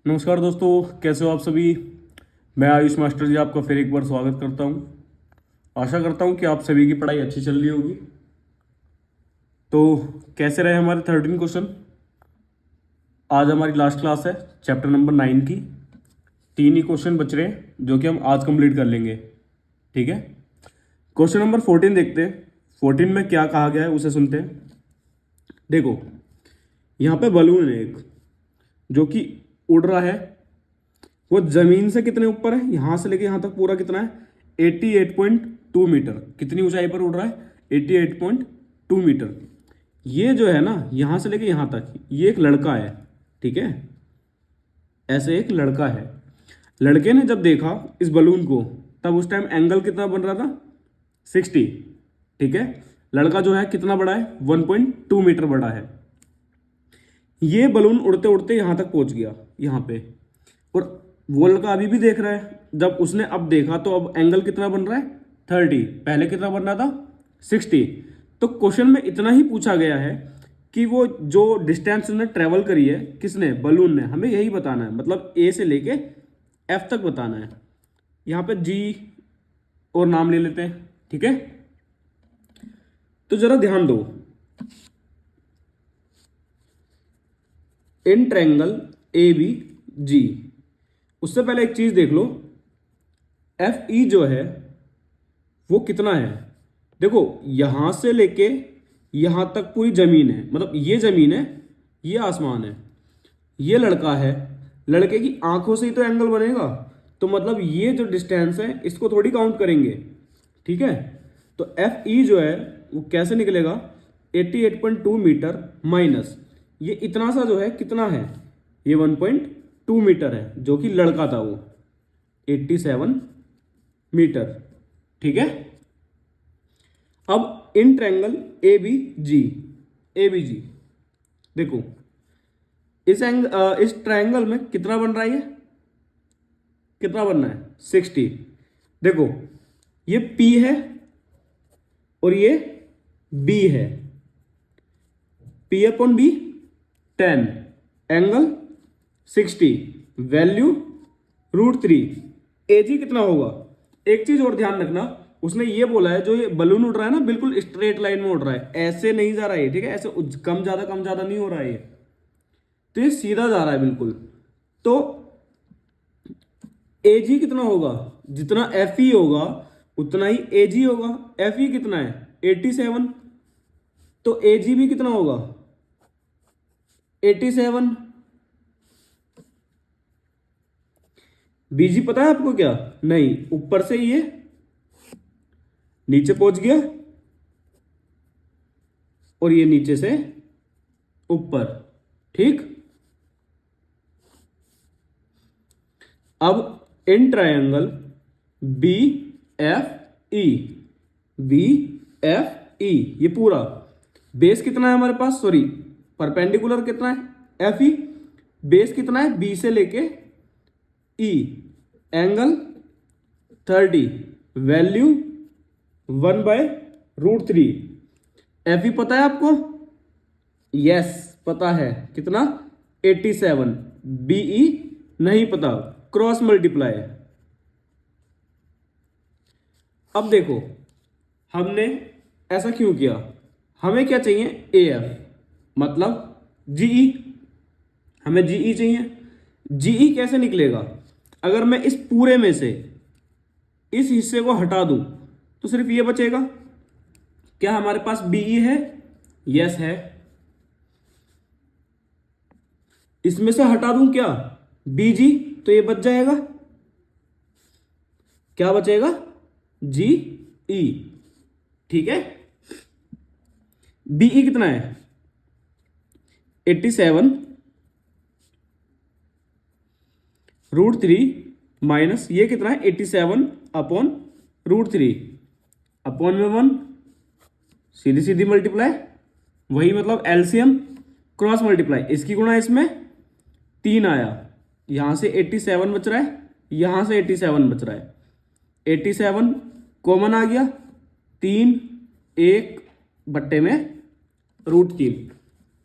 नमस्कार दोस्तों, कैसे हो आप सभी। मैं आयुष मास्टर जी आपका फिर एक बार स्वागत करता हूं। आशा करता हूं कि आप सभी की पढ़ाई अच्छी चल रही होगी। तो कैसे रहे हमारे 13 क्वेश्चन। आज हमारी लास्ट क्लास है चैप्टर नंबर 9 की। 3 ही क्वेश्चन बच रहे हैं जो कि हम आज कंप्लीट कर लेंगे। ठीक है, क्वेश्चन नंबर 14 देखते हैं। 14 में क्या कहा गया है उसे सुनते हैं। देखो, यहाँ पे बलून है एक जो कि उड़ रहा है। वो जमीन से कितने ऊपर है, यहां से लेके यहां तक पूरा कितना है 88.2 मीटर। कितनी ऊंचाई पर उड़ रहा है 88.2 मीटर। ये जो है ना, यहां से लेके यहां तक ये एक लड़का है। ठीक है, ऐसे एक लड़का है। लड़के ने जब देखा इस बलून को, तब उस टाइम एंगल कितना बन रहा था 60। ठीक है, लड़का जो है कितना बड़ा है 1.2 मीटर बड़ा है। ये बलून उड़ते उड़ते यहां तक पहुंच गया यहां पे, और वो लड़का अभी भी देख रहा है। जब उसने अब देखा तो अब एंगल कितना बन रहा है 30। पहले कितना बन रहा था 60। तो क्वेश्चन में इतना ही पूछा गया है कि वो जो डिस्टेंस उसने ट्रेवल करी है, किसने, बलून ने, हमें यही बताना है। मतलब ए से लेके एफ तक बताना है। यहाँ पे जी और नाम ले लेते हैं। ठीक है, तो जरा ध्यान दो। इन ट्रायंगल ए बी जी, उससे पहले एक चीज देख लो, एफ ई जो है वो कितना है। देखो, यहां से लेके यहां तक पूरी जमीन है, मतलब ये जमीन है, ये आसमान है, ये लड़का है। लड़के की आंखों से ही तो एंगल बनेगा। तो मतलब ये जो डिस्टेंस है इसको थोड़ी काउंट करेंगे। ठीक है, तो एफ ई जो है वो कैसे निकलेगा 88.2 मीटर माइनस ये इतना सा जो है कितना है, ये 1.2 मीटर है, जो कि लड़का था वो 87 मीटर। ठीक है, अब इन triangle A B G, A B G देखो, इस ट्रायंगल में कितना बन रहा है, ये कितना बनना है 60। देखो, ये P है और ये B है। P upon B 10, angle 60, value √3। AG कितना होगा। एक चीज और ध्यान रखना, उसने ये बोला है जो ये बलून उड़ रहा है ना, बिल्कुल स्ट्रेट लाइन में उड़ रहा है, ऐसे नहीं जा रहा है। ठीक है, ऐसे कम ज्यादा नहीं हो रहा है ये, तो ये सीधा जा रहा है बिल्कुल। तो एजी कितना होगा, जितना एफ ई होगा उतना ही एजी होगा। एफ ई कितना है 87, तो एजी भी कितना होगा 87। बीजी पता है आपको क्या, नहीं, ऊपर से ये नीचे पहुंच गया और ये नीचे से ऊपर। ठीक, अब इन triangle B F E, B F E, ये पूरा बेस कितना है हमारे पास, सॉरी परपेंडिकुलर कितना है एफ ई, बेस कितना है बी से लेके ई, एंगल 30, वैल्यू 1/√3। एफ ई पता है आपको, यस पता है, कितना 87। बीई नहीं पता, क्रॉस मल्टीप्लाई। अब देखो, हमने ऐसा क्यों किया, हमें क्या चाहिए ए एफ, मतलब जीई, हमें जीई चाहिए। जीई कैसे निकलेगा, अगर मैं इस पूरे में से इस हिस्से को हटा दूं तो सिर्फ ये बचेगा। क्या हमारे पास बीई है, यस है। इसमें से हटा दूं क्या बीजी, तो ये बच जाएगा, क्या बचेगा जी ई। ठीक है, बीई कितना है 87 √3 माइनस ये कितना है 87 अपॉन √3, अपॉन में 1, सीधी सीधी मल्टीप्लाई, वही मतलब एलसीएम क्रॉस मल्टीप्लाई, इसकी गुणा इसमें 3 आया, यहां से 87 बच रहा है, यहां से 87 बच रहा है, 87 कॉमन आ गया, 3 1 बट्टे में √3।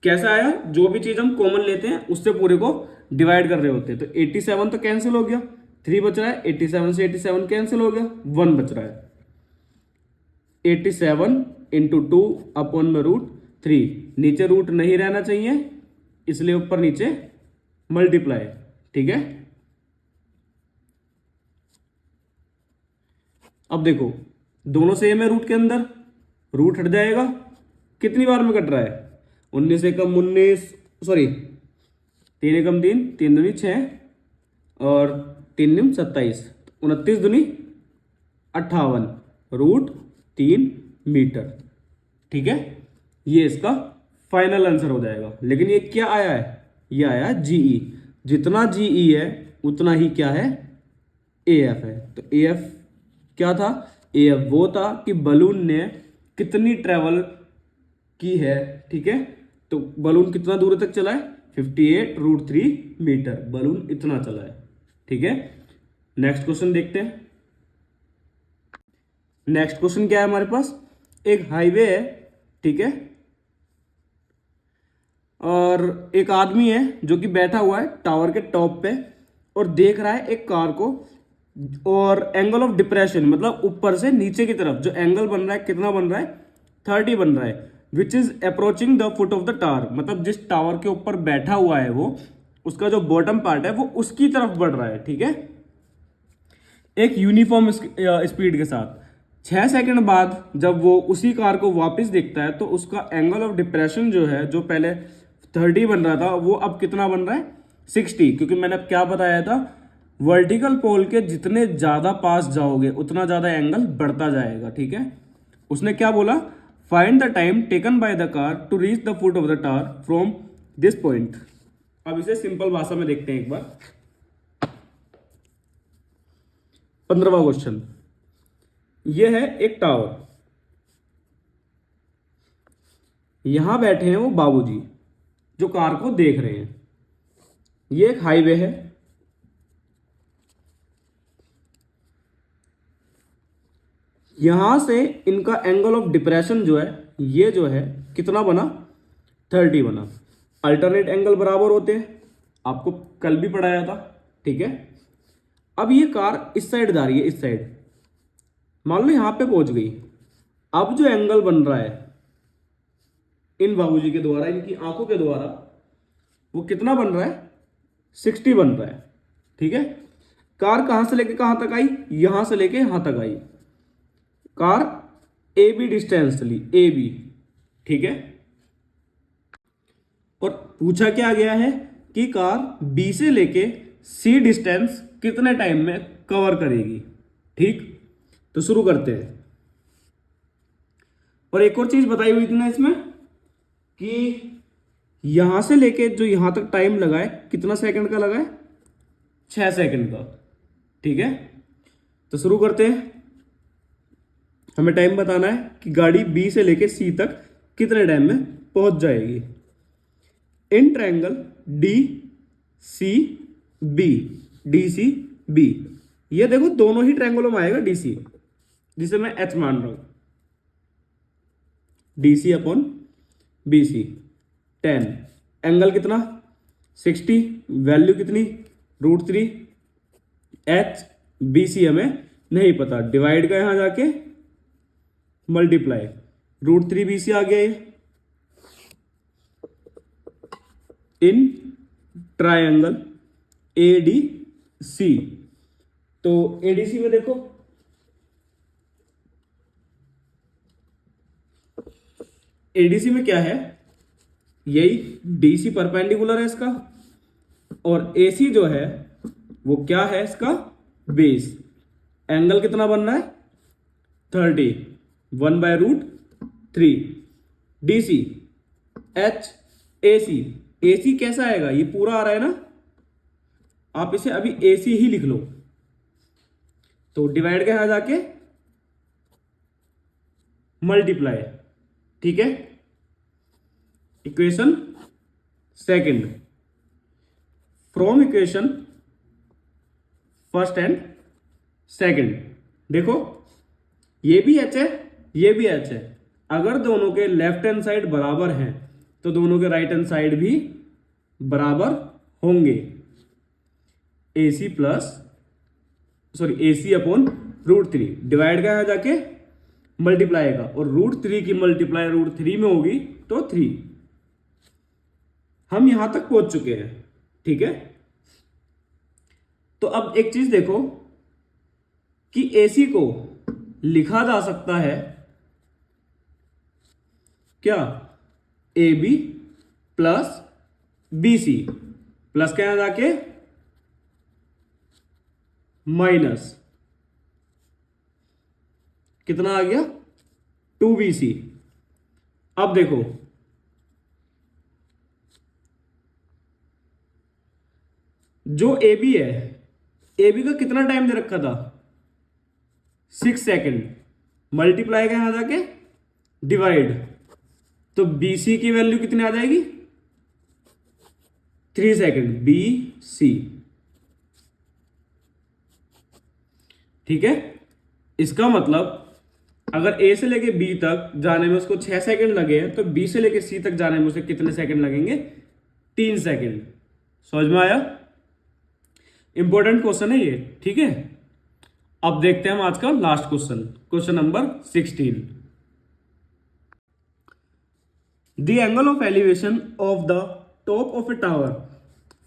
कैसा आया, जो भी चीज हम कॉमन लेते हैं उससे पूरे को डिवाइड कर रहे होते हैं। तो 87 तो कैंसिल हो गया, 3 बच रहा है, 87 से 87 कैंसिल हो गया, 1 बच रहा है। 87 इंटू 2 अपॉन में √3, नीचे रूट नहीं रहना चाहिए इसलिए ऊपर नीचे मल्टीप्लाई, ठीक है। अब देखो दोनों सेम है, रूट के अंदर रूट हट जाएगा, कितनी बार में कट रहा है, 19 एकम 19, सॉरी 3 एकम 3, 3 दूनी 6 और 3 निम 27, 29 दूनी 58, √3 मीटर, ठीक है। ये इसका फाइनल आंसर हो जाएगा। लेकिन ये क्या आया है, ये आया जीई, जितना जीई है उतना ही क्या है, एएफ है। तो एएफ क्या था, एएफ वो था कि बलून ने कितनी ट्रेवल की है, ठीक है। तो बलून कितना दूर तक चला है, 58√3 मीटर, बलून इतना चला है, ठीक है। नेक्स्ट क्वेश्चन देखते हैं। नेक्स्ट क्वेश्चन क्या है हमारे पास, एक हाईवे है, ठीक है, और एक आदमी है जो कि बैठा हुआ है टावर के टॉप पे और देख रहा है एक कार को, और एंगल ऑफ डिप्रेशन मतलब ऊपर से नीचे की तरफ जो एंगल बन रहा है कितना बन रहा है, 30 बन रहा है, which is approaching the foot of the tower, मतलब जिस टावर के ऊपर बैठा हुआ है वो, उसका जो बॉटम पार्ट है वो उसकी तरफ बढ़ रहा है, ठीक है, एक यूनिफॉर्म स्पीड के साथ। 6 सेकंड बाद जब वो उसी कार को वापस देखता है तो उसका एंगल ऑफ डिप्रेशन जो है, जो पहले 30 बन रहा था वो अब कितना बन रहा है, 60, क्योंकि मैंने अब क्या बताया था, वर्टिकल पोल के जितने ज्यादा पास जाओगे उतना ज्यादा एंगल बढ़ता जाएगा, ठीक है। उसने क्या बोला, find the time taken by the car to reach the foot of the tower from this point. अब इसे सिंपल भाषा में देखते हैं एक बार। 15वां क्वेश्चन, ये है एक टावर, यहां बैठे हैं वो बाबूजी जो कार को देख रहे हैं, ये एक हाईवे है, यहां से इनका एंगल ऑफ डिप्रेशन जो है, ये जो है कितना बना, 30 बना। अल्टरनेट एंगल बराबर होते हैं, आपको कल भी पढ़ाया था, ठीक है। अब ये कार इस साइड जा रही है, इस साइड, मान लो यहां पे पहुंच गई, अब जो एंगल बन रहा है इन बाबूजी के द्वारा, इनकी आंखों के द्वारा, वो कितना बन रहा है, 60 बन रहा है, ठीक है। कार कहां से लेके कहां तक आई, यहां से लेके यहां तक आई, कार ए बी डिस्टेंस ली, ए बी, ठीक है। और पूछा क्या गया है कि कार बी से लेके सी डिस्टेंस कितने टाइम में कवर करेगी, ठीक। तो शुरू करते हैं। और एक और चीज बताई हुई थी ना इसमें कि यहां से लेके जो यहां तक टाइम लगा है, कितना सेकंड का लगा है, 6 सेकंड का, ठीक है। तो शुरू करते हैं। हमें टाइम बताना है कि गाड़ी बी से लेके सी तक कितने टाइम में पहुंच जाएगी। In triangle D C B, D C B, ये देखो दोनों ही ट्रायंगलों में आएगा डी सी, जिसे मैं एच मान रहा हूं, D C upon B C, 10, angle कितना 60, वैल्यू कितनी √3, एच बी सी हमें नहीं पता, डिवाइड का यहां जाके मल्टीप्लाई, √3 बी सी आ गया ये। इन ट्रायंगल ए डी सी, तो एडीसी में देखो एडीसी में क्या है, यही डीसी परपेंडिकुलर है इसका, और एसी जो है वो क्या है इसका बेस। एंगल कितना बन रहा है 30, 1/√3, डीसी एच एसी, एसी कैसा आएगा, ये पूरा आ रहा है ना, आप इसे अभी एसी ही लिख लो, तो डिवाइड के यहां जाके मल्टीप्लाई, ठीक है। Equation second, from equation first and second, देखो ये भी एच है, ये भी एच है, अगर दोनों के लेफ्ट हैंड साइड बराबर हैं तो दोनों के राइट हैंड साइड भी बराबर होंगे, AC plus AC upon √3, divide का है जाके मल्टीप्लाई का, और √3 की मल्टीप्लाई √3 में होगी तो 3। हम यहां तक पहुंच चुके हैं, ठीक है। तो अब एक चीज देखो कि AC को लिखा जा सकता है क्या, AB प्लस BC प्लस क्या है जाके माइनस कितना आ गया 2BC। अब देखो जो AB है, AB का कितना टाइम दे रखा था 6 सेकेंड, मल्टीप्लाई का यहां जाके डिवाइड, तो BC की वैल्यू कितनी आ जाएगी 3 सेकेंड BC, ठीक है। इसका मतलब अगर A से लेके B तक जाने में उसको 6 सेकंड लगे हैं, तो B से लेके C तक जाने में उसे कितने सेकंड लगेंगे 3 सेकंड। समझ में आया? इंपॉर्टेंट क्वेश्चन है ये, ठीक है। अब देखते हैं हम आज का last question, question number 16। The angle of elevation of the top of a tower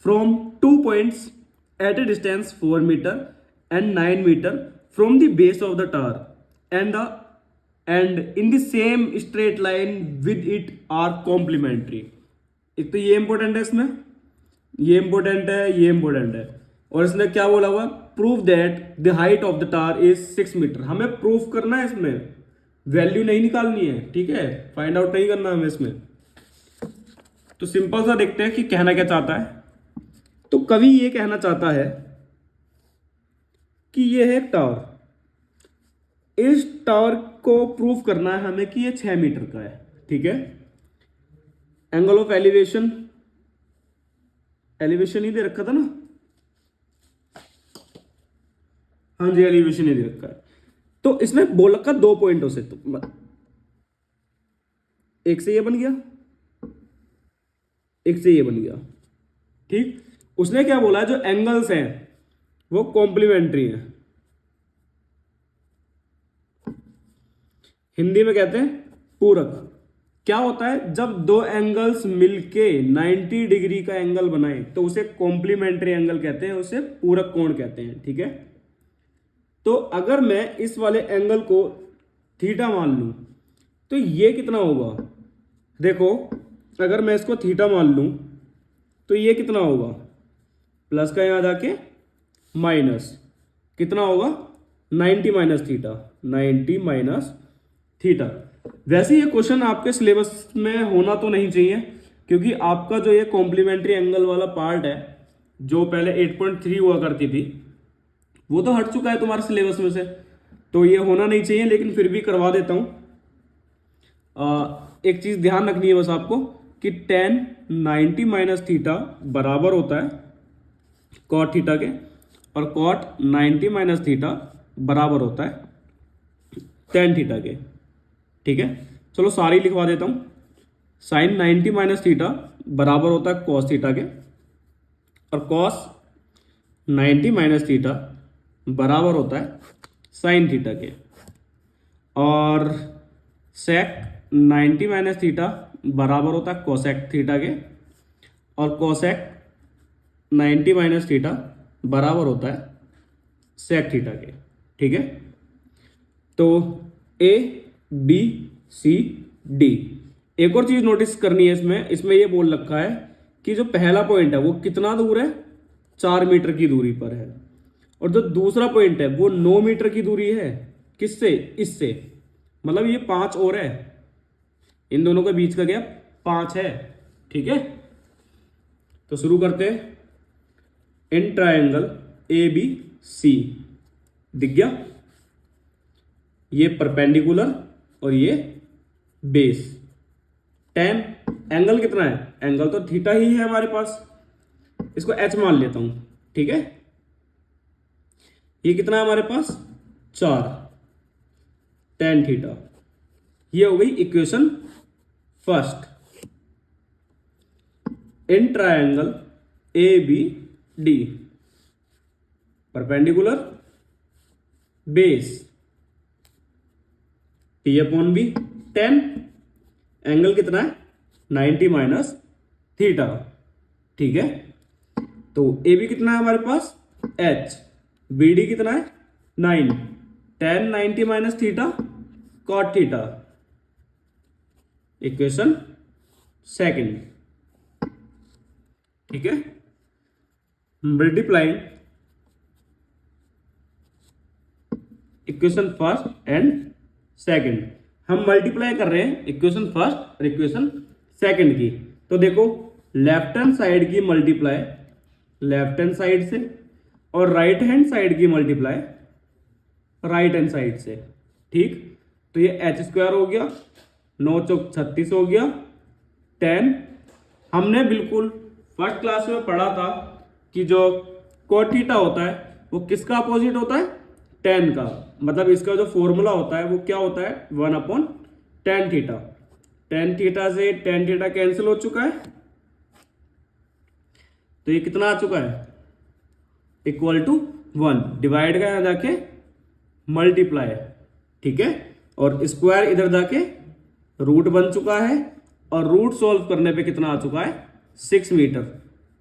from 2 points at a distance 4 metre and 9 meter from the base of the tower and in the same straight line with it are complementary। एक तो ये important है, इसमें ये important है, ये important है, और इसने क्या बोला हुआ, prove that the height of the tower is 6 metre. हमें प्रूफ करना है, इसमें वैल्यू नहीं निकालनी है, ठीक है, फाइंड आउट नहीं करना हमें इसमें। तो सिंपल सा देखते हैं कि कहना क्या चाहता है। तो कवि ये कहना चाहता है कि ये है एक टावर, इस टावर को प्रूव करना है हमें कि ये 6 मीटर का है, ठीक है। एंगल ऑफ एलिवेशन ही दे रखा था ना, हाँ जी, एलिवेशन ही दे रखा है। तो इसमें बोल रखा 2 पॉइंटों से, तो एक से ये बन गया, एक से ये बन गया, ठीक। उसने क्या बोला, जो एंगल्स हैं वो कॉम्प्लीमेंट्री है, हिंदी में कहते हैं पूरक। क्या होता है, जब दो एंगल्स मिलके 90 डिग्री का एंगल बनाए तो उसे कॉम्प्लीमेंट्री एंगल कहते हैं, उसे पूरक कोण कहते हैं, ठीक है। तो अगर मैं इस वाले एंगल को थीटा मान लूं तो ये कितना होगा, देखो अगर मैं इसको थीटा मान लूं तो ये कितना होगा, प्लस का यहां जाके माइनस कितना होगा 90 माइनस थीटा, 90 माइनस थीटा। वैसे ये क्वेश्चन आपके सिलेबस में होना तो नहीं चाहिए, क्योंकि आपका जो ये कॉम्प्लीमेंट्री एंगल वाला पार्ट है जो पहले 8.3 हुआ करती थी वो तो हट चुका है तुम्हारे सिलेबस में से, तो ये होना नहीं चाहिए, लेकिन फिर भी करवा देता हूं। एक चीज ध्यान रखनी है बस आपको कि tan 90 माइनस थीटा बराबर होता है cot थीटा के, और cot 90 माइनस थीटा बराबर होता है tan थीटा के, ठीक है। चलो सारी लिखवा देता हूं। sin 90 माइनस थीटा बराबर होता है cos थीटा के, और cos 90 माइनस थीटा बराबर होता है sin थीटा के, और sec 90 माइनस थीटा बराबर होता है cosec थीटा के, और cosec 90 माइनस थीटा बराबर होता है sec थीटा के, ठीक है। तो A B C D। एक और चीज नोटिस करनी है इसमें ये बोल रखा है कि जो पहला पॉइंट है वो कितना दूर है, 4 मीटर की दूरी पर है, और जो दूसरा पॉइंट है वो 9 मीटर की दूरी है, किससे, इससे, मतलब ये 5 और है, इन दोनों के बीच का गैप 5 है, ठीक है। तो शुरू करते हैं। इन ट्रायंगल ABC दिख गया, ये परपेंडिकुलर और ये बेस। tan एंगल कितना है, एंगल तो थीटा ही है हमारे पास, इसको h मान लेता हूं, ठीक है। ये कितना है हमारे पास 4 tan थीटा। ये हो गई equation first. In triangle ABD perpendicular base T upon B 10, angle कितना है 90 माइनस थीटा, ठीक है। तो ए बी कितना है हमारे पास H, बी डी कितना है 9, 10 90 minus theta cot theta, equation second, ठीक है। Multiplying equation first and second, हम मल्टीप्लाई कर रहे हैं इक्वेशन फर्स्ट और इक्वेशन सेकंड की। तो देखो लेफ्ट हैंड साइड की मल्टीप्लाई लेफ्ट हैंड साइड से और राइट हैंड साइड की मल्टीप्लाई राइट हैंड साइड से, ठीक। तो ये h स्क्वायर हो गया, 9 चौक 36 हो गया, 10। हमने बिल्कुल फर्स्ट क्लास में पढ़ा था कि जो कोट थीटा होता है वो किसका अपोजिट होता है 10 का, मतलब इसका जो फॉर्मूला होता है वो क्या होता है 1 upon tan theta. tan theta से tan थीटा कैंसिल हो चुका है, तो ये कितना आ चुका है इक्वल टू 1, डिवाइड का यहां जाके मल्टीप्लाई, ठीक है। और स्क्वायर इधर जाके रूट बन चुका है और रूट सॉल्व करने पे कितना आ चुका है 6 मीटर।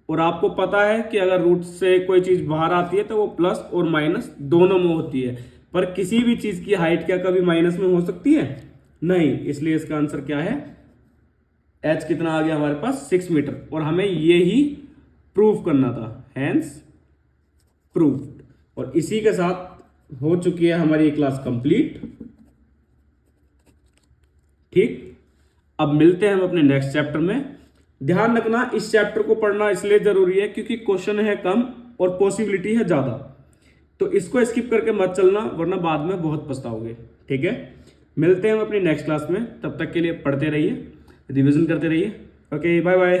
और आपको पता है कि अगर रूट से कोई चीज बाहर आती है तो वो प्लस और माइनस दोनों में होती है, पर किसी भी चीज की हाइट क्या कभी माइनस में हो सकती है नहीं, इसलिए इसका आंसर क्या है h कितना आ गया हमारे पास 6 मीटर, और हमें ये ही प्रूव करना था, हैंस प्रूव्ड। और इसी के साथ हो चुकी है हमारी ये क्लास कंप्लीट, ठीक। अब मिलते हैं हम अपने नेक्स्ट चैप्टर में। ध्यान रखना इस चैप्टर को पढ़ना इसलिए जरूरी है क्योंकि क्वेश्चन है कम और पॉसिबिलिटी है ज्यादा, तो इसको स्किप करके मत चलना वरना बाद में बहुत पछताओगे, ठीक है। मिलते हैं हम अपनी नेक्स्ट क्लास में, तब तक के लिए पढ़ते रहिए, रिवीजन करते रहिए। Okay, bye bye.